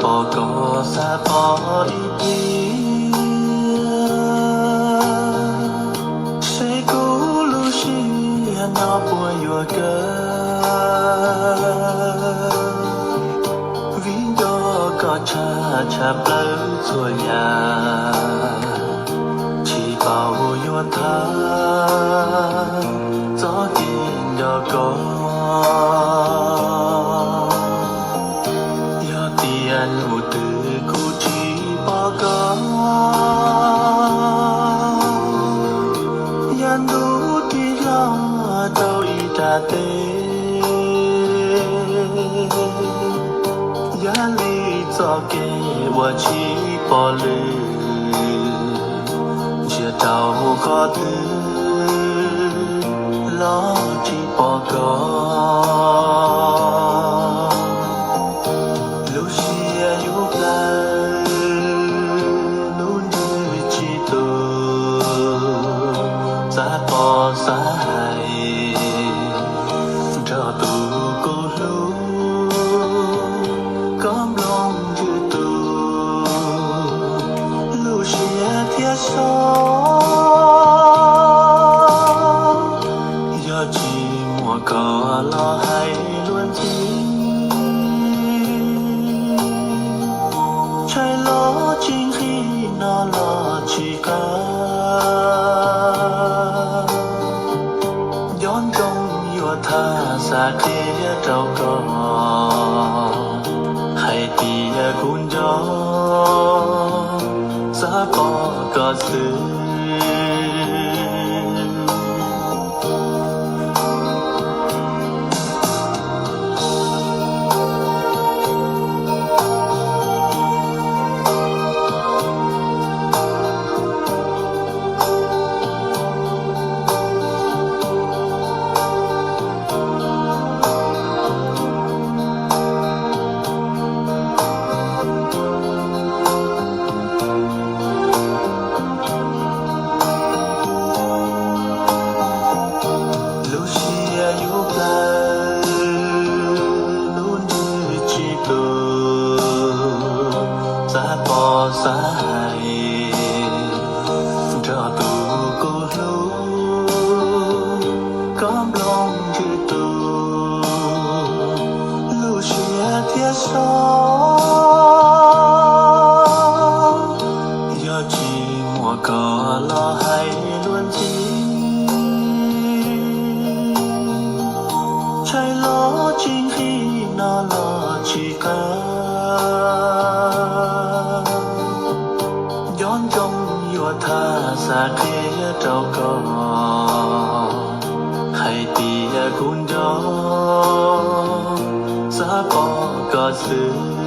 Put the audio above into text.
ปอกอสาปออีปีใช่กูรู้ชีนอปวยยัวเกวิญญาก็ชาเปลือสวยยาชีเป่ายัวทาจอกินดอกกอยอเตียนอุตือกูชีปอกอยันดูที่ลาเดาอีตาเตยาลีจอเกว่าชีปอลือเชื่อเจ้าก็ถือล้อชีปอกอลูเชียอยู่ไกลนู่นดื้อชีตูสาปอสายเจ้าตูกูรู้ก้มลงยืดตูลูเชียเทียชอยอจีมัวก็รอให้ล้วนทีใช่ล้อจริงที่นอลอชีกาย้อนกงยัวท่าสาเทียเจ้าก็ให้ตีคุณจอสาปอก็ซื้อสาปอสายเจ้าตูกูรู้ก้มลงยืดตูลูเชียเทียชอยอจีมัวก็รอให้ล้วนทีใช่ล้อจริงที่นอลอชีกาย้อนจงยัวท่าสาเทียเจ้าก็ให้ตีคุณจอสาปอก็ซื้อ